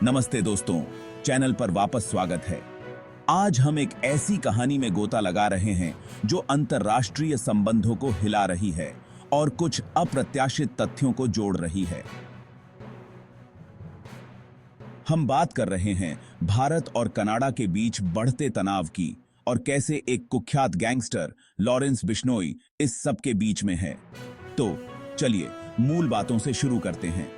नमस्ते दोस्तों, चैनल पर वापस स्वागत है। आज हम एक ऐसी कहानी में गोता लगा रहे हैं जो अंतर्राष्ट्रीय संबंधों को हिला रही है और कुछ अप्रत्याशित तथ्यों को जोड़ रही है। हम बात कर रहे हैं भारत और कनाडा के बीच बढ़ते तनाव की और कैसे एक कुख्यात गैंगस्टर लॉरेंस बिश्नोई इस सब के बीच में है। तो चलिए मूल बातों से शुरू करते हैं।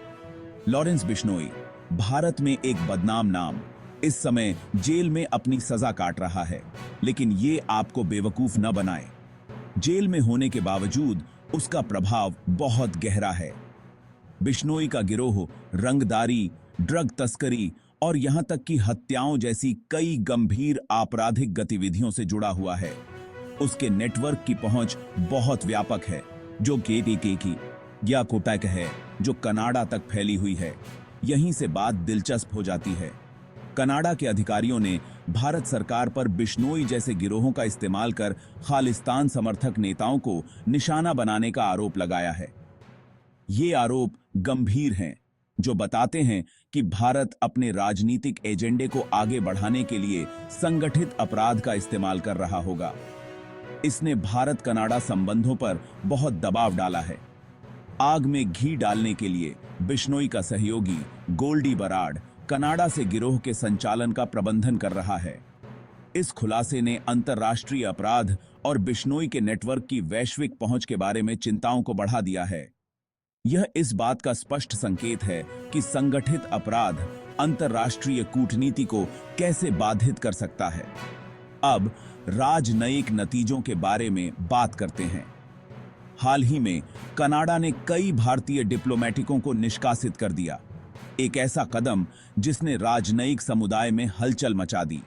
लॉरेंस बिश्नोई भारत में एक बदनाम नाम, इस समय जेल में अपनी सजा काट रहा है, लेकिन ये आपको बेवकूफ न बनाए। जेल में होने के बावजूद उसका प्रभाव बहुत गहरा है। बिश्नोई का गिरोह रंगदारी, ड्रग तस्करी और यहां तक कि हत्याओं जैसी कई गंभीर आपराधिक गतिविधियों से जुड़ा हुआ है। उसके नेटवर्क की पहुंच बहुत व्यापक है, जो केटीके की या कोपैक है, जो कनाडा तक फैली हुई है। यहीं से बात दिलचस्प हो जाती है। कनाडा के अधिकारियों ने भारत सरकार पर बिश्नोई जैसे गिरोहों का इस्तेमाल कर खालिस्तान समर्थक नेताओं को निशाना बनाने का आरोप लगाया है। ये आरोप गंभीर हैं, जो बताते हैं कि भारत अपने राजनीतिक एजेंडे को आगे बढ़ाने के लिए संगठित अपराध का इस्तेमाल कर रहा होगा। इसने भारत कनाडा संबंधों पर बहुत दबाव डाला है। आग में घी डालने के लिए बिश्नोई का सहयोगी गोल्डी बराड कनाडा से गिरोह के संचालन का प्रबंधन कर रहा है। इस खुलासे ने अंतर्राष्ट्रीय अपराध और बिश्नोई के नेटवर्क की वैश्विक पहुंच के बारे में चिंताओं को बढ़ा दिया है। यह इस बात का स्पष्ट संकेत है कि संगठित अपराध अंतर्राष्ट्रीय कूटनीति को कैसे बाधित कर सकता है। अब राजनयिक नतीजों के बारे में बात करते हैं। हाल ही में कनाडा ने कई भारतीय डिप्लोमेटिकों को निष्कासित कर दिया, एक ऐसा कदम जिसने राजनयिक समुदाय में हलचल मचा दी।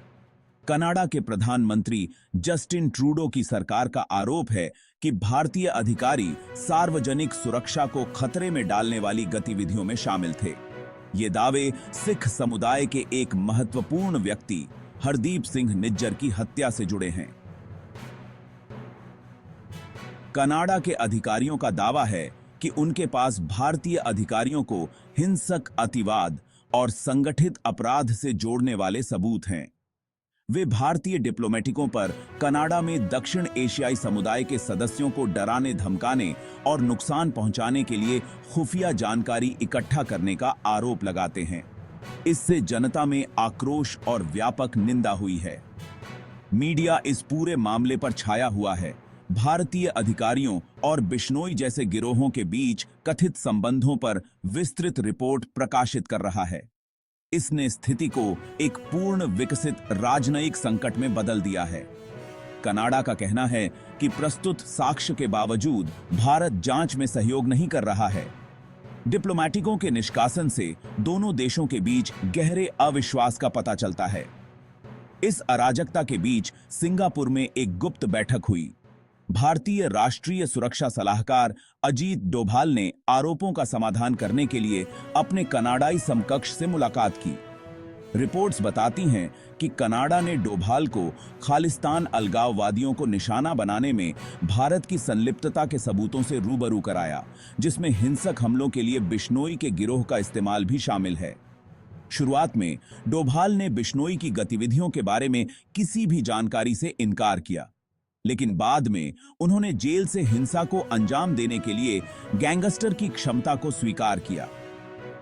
कनाडा के प्रधानमंत्री जस्टिन ट्रूडो की सरकार का आरोप है कि भारतीय अधिकारी सार्वजनिक सुरक्षा को खतरे में डालने वाली गतिविधियों में शामिल थे। ये दावे सिख समुदाय के एक महत्वपूर्ण व्यक्ति हरदीप सिंह निज्जर की हत्या से जुड़े हैं। कनाडा के अधिकारियों का दावा है कि उनके पास भारतीय अधिकारियों को हिंसक अतिवाद और संगठित अपराध से जोड़ने वाले सबूत हैं। वे भारतीय डिप्लोमेटिकों पर कनाडा में दक्षिण एशियाई समुदाय के सदस्यों को डराने धमकाने और नुकसान पहुंचाने के लिए खुफिया जानकारी इकट्ठा करने का आरोप लगाते हैं। इससे जनता में आक्रोश और व्यापक निंदा हुई है। मीडिया इस पूरे मामले पर छाया हुआ है। भारतीय अधिकारियों और बिश्नोई जैसे गिरोहों के बीच कथित संबंधों पर विस्तृत रिपोर्ट प्रकाशित कर रहा है। इसने स्थिति को एक पूर्ण विकसित राजनयिक संकट में बदल दिया है। कनाडा का कहना है कि प्रस्तुत साक्ष्य के बावजूद भारत जांच में सहयोग नहीं कर रहा है। डिप्लोमैटिकों के निष्कासन से दोनों देशों के बीच गहरे अविश्वास का पता चलता है। इस अराजकता के बीच सिंगापुर में एक गुप्त बैठक हुई। भारतीय राष्ट्रीय सुरक्षा सलाहकार अजीत डोभाल ने आरोपों का समाधान करने के लिए अपने कनाडाई समकक्ष से मुलाकात की। रिपोर्ट्स बताती हैं कि कनाडा ने डोभाल को खालिस्तान अलगाववादियों को निशाना बनाने में भारत की संलिप्तता के सबूतों से रूबरू कराया, जिसमें हिंसक हमलों के लिए बिश्नोई के गिरोह का इस्तेमाल भी शामिल है। शुरुआत में डोभाल ने बिश्नोई की गतिविधियों के बारे में किसी भी जानकारी से इनकार किया, लेकिन बाद में उन्होंने जेल से हिंसा को अंजाम देने के लिए गैंगस्टर की क्षमता को स्वीकार किया।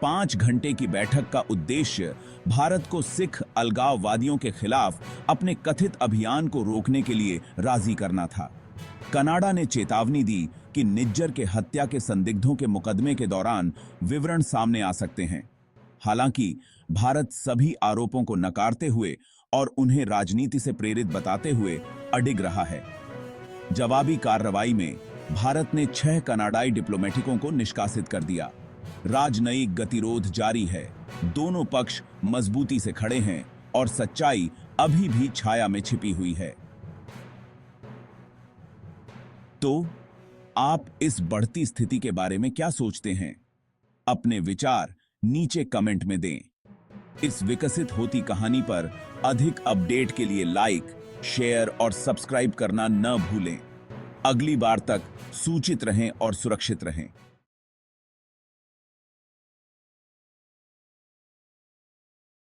5 घंटे की बैठक का उद्देश्य भारत को सिख अलगाववादियों के खिलाफ अपने कथित अभियान को रोकने के लिए राजी करना था। कनाडा ने चेतावनी दी कि निज्जर के हत्या के संदिग्धों के मुकदमे के दौरान विवरण सामने आ सकते हैं। हालांकि भारत सभी आरोपों को नकारते हुए और उन्हें राजनीति से प्रेरित बताते हुए अडिग रहा है। जवाबी कार्रवाई में भारत ने 6 कनाडाई डिप्लोमेटिकों को निष्कासित कर दिया। राजनयिक गतिरोध जारी है। दोनों पक्ष मजबूती से खड़े हैं और सच्चाई अभी भी छाया में छिपी हुई है। तो आप इस बढ़ती स्थिति के बारे में क्या सोचते हैं? अपने विचार नीचे कमेंट में दें। इस विकसित होती कहानी पर अधिक अपडेट के लिए लाइक, शेयर और सब्सक्राइब करना न भूलें। अगली बार तक सूचित रहें और सुरक्षित रहें।